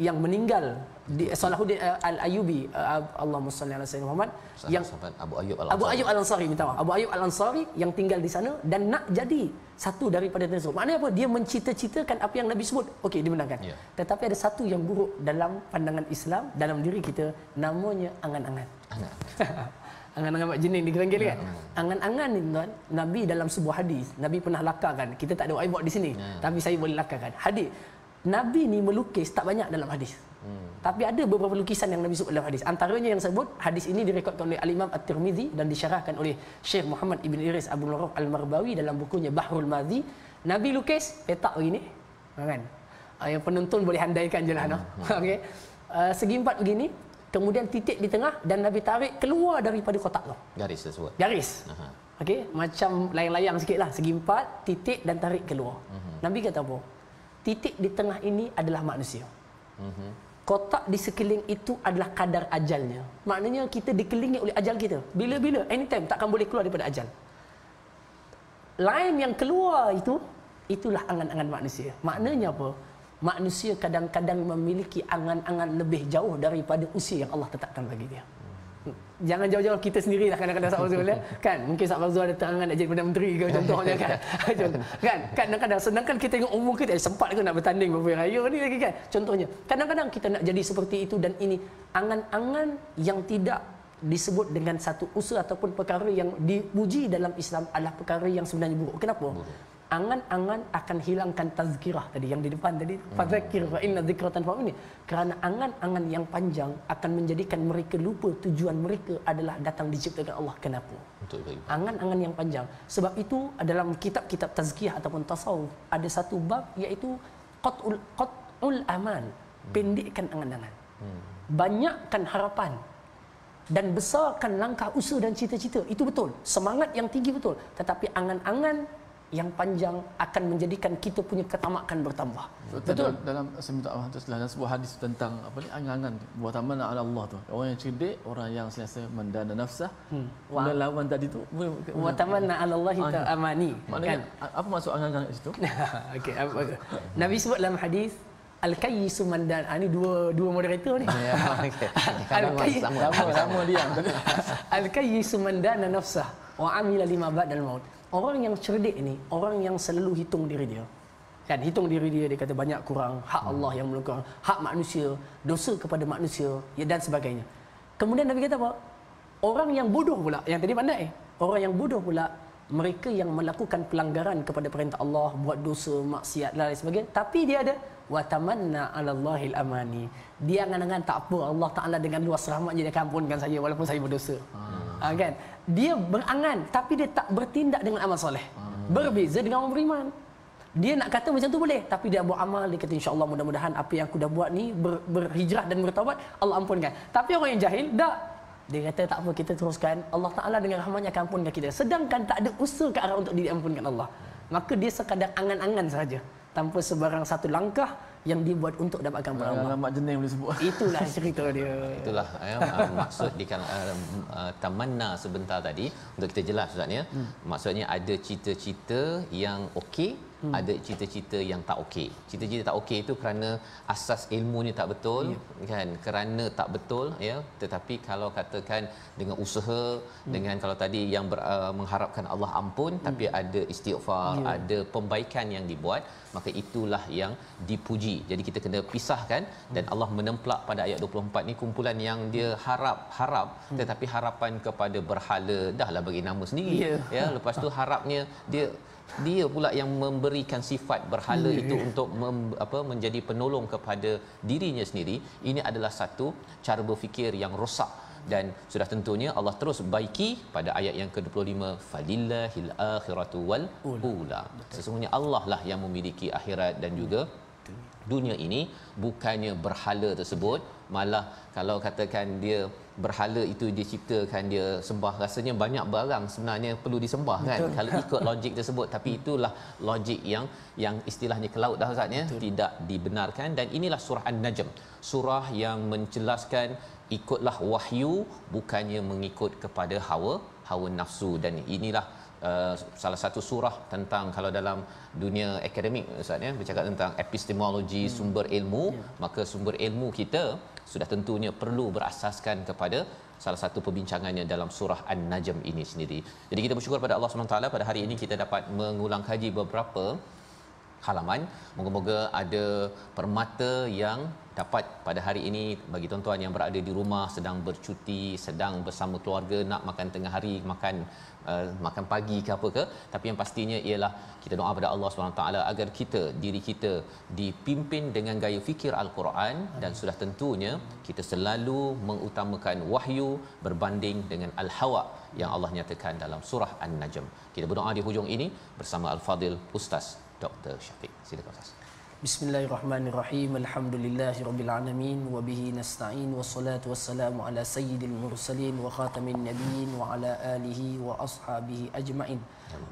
yang meninggal di Salahuddin Al-Ayyubi, Allahumma salli ala sayyidina Muhammad, yang sahabat Abu Ayyub Al-Ansari, minta maaf, Abu Ayyub Al-Ansari yang tinggal di sana dan nak jadi satu daripada tentera. Maknanya apa? Dia mencita-citakan apa yang Nabi sebut. Okey, dimenangkan. Tetapi ada satu yang buruk dalam pandangan Islam, dalam diri kita, namanya angan-angan. Angan-angan Mak Jenin dipanggil kan? Angan-angan ni tuan, Nabi dalam sebuah hadis, Nabi pernah lakarkan. Kita tak ada whiteboard di sini, tapi saya boleh lakarkan. Hadis Nabi ni melukis tak banyak dalam hadis. Tapi ada beberapa lukisan yang Nabi sebut dalam hadis. Antaranya yang sebut, hadis ini direkodkan oleh Al-Imam At-Tirmizi dan disyarahkan oleh Syekh Muhammad Ibn Iris Abu Nurraf Al-Marbawi dalam bukunya Bahrul Madhi. Nabi lukis petak begini, kan? Yang penonton boleh handaikan je lah. Okey. Segi empat begini, kemudian titik di tengah dan Nabi tarik keluar daripada kotak tu. Garis tersebut. Garis. Okey, macam layang-layang sikitlah, segi empat, titik dan tarik keluar. Nabi kata apa? Titik di tengah ini adalah manusia. Kotak di sekeliling itu adalah kadar ajalnya. Maknanya kita dikelilingi oleh ajal kita. Bila-bila, anytime, takkan boleh keluar daripada ajal. Lain yang keluar itu, itulah angan-angan manusia. Maknanya apa? Manusia kadang-kadang memiliki angan-angan lebih jauh daripada usia yang Allah tetapkan bagi dia. Jangan jauh-jauh, kita sendirilah kadang-kadang Ustaz Fazrul kan. Mungkin Ustaz Fazrul ada terangan nak jadi Perdana Menteri ke contohnya kan. Kan kadang-kadang sedangkan kita tengok umur kita sempat ke nak bertanding beberapa raya ni lagi kan. Contohnya, kadang-kadang kita nak jadi seperti itu dan ini angan-angan yang tidak disebut dengan satu usaha ataupun perkara yang dipuji dalam Islam adalah perkara yang sebenarnya buruk. Kenapa? Angan-angan akan hilangkan tazkirah tadi yang di depan tadi, fadzakir fa inna dzikra tanfa'u ini. Kerana angan-angan yang panjang akan menjadikan mereka lupa tujuan mereka adalah datang diciptakan Allah. Kenapa? Angan-angan yang panjang. Sebab itu dalam kitab-kitab tazkiyah ataupun tasawuf ada satu bab iaitu qat'ul aman, pendekkan angan-angan. Banyakkan harapan. dan besarkan langkah usaha dan cita-cita. Itu betul. Semangat yang tinggi betul. Tetapi angan-angan yang panjang akan menjadikan kita punya ketamakan bertambah. Betul. Dalam saya minta maaf dalam sebuah hadis tentang apa ni, angan-angan buat taman ala Allah tu. Orang yang cerdik, orang yang sentiasa mendana nafsah. Lawan tadi tu Wa tamanna ala Allah ta'amani. Maknanya apa maksud angan-angan itu? Okey, Nabi sebut dalam hadis al-kayyisu man dan ini dua moderator ni. Sama dia. Al-kayyisu man dana nafsah wa amila lima ba'dal maut. Orang yang cerdik ni, orang yang selalu hitung diri dia. Kan, hitung diri dia, dia kata banyak kurang, hak Allah yang melanggar, hak manusia, dosa kepada manusia, ya, dan sebagainya. Kemudian Nabi kata apa? Orang yang bodoh pula, yang tadi pandai, orang yang bodoh pula, mereka yang melakukan pelanggaran kepada perintah Allah, buat dosa, maksiat dan lain sebagainya, tapi dia ada wa tamanna 'ala Allahil amani. Dia angan-angan tak apa, Allah Taala dengan luas rahmat-Nya dia akan ampunkan saya walaupun saya berdosa. Kan? Dia berangan tapi dia tak bertindak dengan amal soleh. Berbeza dengan orang beriman. Dia nak kata macam tu boleh, tapi dia buat amal, dia kata insya-Allah mudah-mudahan apa yang aku dah buat ni berhijrah dan bertaubat, Allah ampunkan. Tapi orang yang jahil tak. Dia kata tak apa, kita teruskan, Allah Taala dengan rahmat-Nya akan ampunkan kita. Sedangkan tak ada usaha ke arah untuk diampunkan Allah. Maka dia sekadar angan-angan saja, tanpa sebarang satu langkah yang dibuat untuk dapatkan pahala Allah. Alamat jenis boleh sebut. Itulah cerita dia. Itulah maksud di tamanna sebentar tadi untuk kita jelas Ustaz ya. Maksudnya ada cita-cita yang okey, ada cita-cita yang tak okey. Cita-cita tak okey itu kerana asas ilmunya tak betul, kan? Kerana tak betul ya. Tetapi kalau katakan dengan usaha, dengan kalau tadi yang mengharapkan Allah ampun, tapi ada istighfar, ada pembaikan yang dibuat, maka itulah yang dipuji. Jadi kita kena pisahkan, dan Allah menemplak pada ayat 24 ni kumpulan yang dia harap tetapi harapan kepada berhala dahlah bagi nama sendiri ya. Lepas tu harapnya dia pula yang memberikan sifat berhala itu untuk menjadi penolong kepada dirinya sendiri. Ini adalah satu cara berfikir yang rosak, dan sudah tentunya Allah terus baiki pada ayat yang ke-25, falillahil akhiratu wal ula. Sesungguhnya Allah lah yang memiliki akhirat dan juga dunia ini, bukannya berhala tersebut. Malah kalau katakan dia berhala itu diciptakan dia sembah, rasanya banyak barang sebenarnya perlu disembah kan. Kalau ikut logik tersebut, tapi itulah logik yang istilahnya ke laut dah Ustaz ya, tidak dibenarkan. Dan inilah surah An-Najm, surah yang menjelaskan ikutlah wahyu, bukannya mengikut kepada hawa nafsu. Dan inilah salah satu surah tentang, kalau dalam dunia akademik Ustaz ya, bercakap tentang epistemologi, sumber ilmu, maka sumber ilmu kita sudah tentunya perlu berasaskan kepada salah satu perbincangannya dalam surah An-Najm ini sendiri. Jadi kita bersyukur pada Allah SWT pada hari ini kita dapat mengulang kaji beberapa halaman. Moga-moga ada permata yang dapat pada hari ini bagi tuan-tuan yang berada di rumah, sedang bercuti, sedang bersama keluarga, nak makan tengah hari, makan pagi ke apa ke, tapi yang pastinya ialah kita doa pada Allah SWT agar diri kita dipimpin dengan gaya fikir Al-Quran, dan sudah tentunya kita selalu mengutamakan wahyu berbanding dengan al-hawa yang Allah nyatakan dalam surah An-Najm. Kita berdoa di hujung ini bersama Al-Fadil Ustaz Dr. Syafiq. Silakan Ustaz. Bismillahirrahmanirrahim. Alhamdulillahirabbil alamin wa bihi nasta'in wassalatu wassalamu ala sayyidil mursalin wa khatamin nabiyyin wa ala alihi wa ashabihi ajma'in.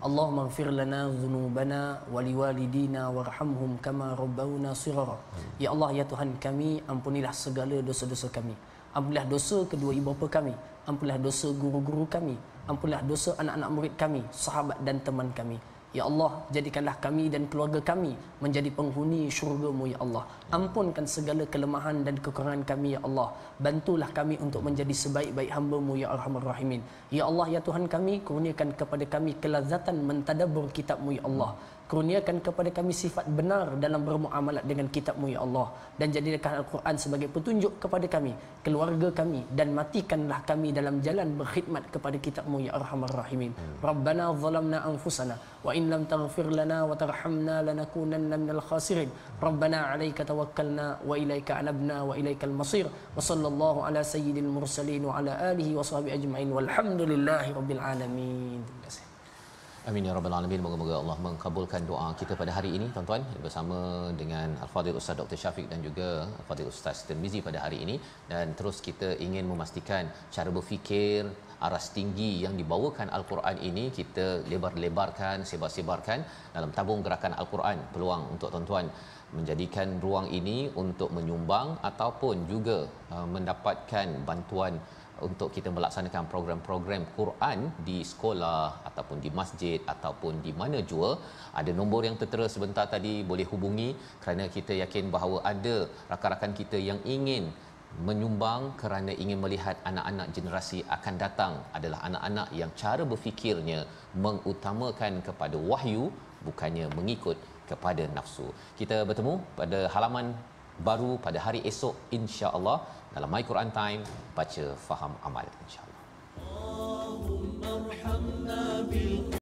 Allahumma ighfir lana dhunubana wa liwalidina warhamhum kama rabbawna shighara. Ya Allah, ya Tuhan kami, ampunilah segala dosa-dosa kami. Ampunilah dosa kedua ibu bapa kami, ampunilah dosa guru-guru kami, ampunilah dosa anak-anak murid kami, sahabat dan teman kami. Ya Allah, jadikanlah kami dan keluarga kami menjadi penghuni syurga-Mu ya Allah. Ampunkan segala kelemahan dan kekurangan kami ya Allah. Bantulah kami untuk menjadi sebaik-baik hamba-Mu ya Arhamar Rahimin. Ya Allah, ya Tuhan kami, kurniakan kepada kami kelazatan mentadabbur kitab-Mu ya Allah. Kurniakan kepada kami sifat benar dalam bermuamalat dengan kitab-Mu ya Allah, dan jadikan Al-Quran sebagai petunjuk kepada kami, keluarga kami, dan matikanlah kami dalam jalan berkhidmat kepada kitab-Mu ya Arhamar Rahimin. Rabbana zalamna anfusana wa in lam taghfir lana wa tarhamna lanakunanna minal khasirin. Rabbana 'alaika tawakkalna wa ilaika anabna wa ilaikal masir. Wa sallallahu ala sayyidil mursalin wa ala alihi wa sahbihi ajma'in walhamdulillahi rabbil alamin. Terima kasih. Amin ya rabbal alamin. Moga-moga Allah mengabulkan doa kita pada hari ini tuan-tuan bersama dengan Al-Fadhil Ustaz Dr. Syafiq dan juga Al-Fadhil Ustaz Tirmizi pada hari ini, dan terus kita ingin memastikan cara berfikir aras tinggi yang dibawakan Al-Quran ini kita lebar-lebarkan, sebar-sebarkan dalam tabung gerakan Al-Quran. Peluang untuk tuan-tuan menjadikan ruang ini untuk menyumbang ataupun juga mendapatkan bantuan untuk kita melaksanakan program-program Quran di sekolah ataupun di masjid ataupun di mana jua. Ada nombor yang tertera sebentar tadi, boleh hubungi kerana kita yakin bahawa ada rakan-rakan kita yang ingin menyumbang kerana ingin melihat anak-anak generasi akan datang adalah anak-anak yang cara berfikirnya mengutamakan kepada wahyu bukannya mengikut kepada nafsu. Kita bertemu pada halaman baru pada hari esok insya-Allah dalam My Quran Time, baca faham amal insya-Allah.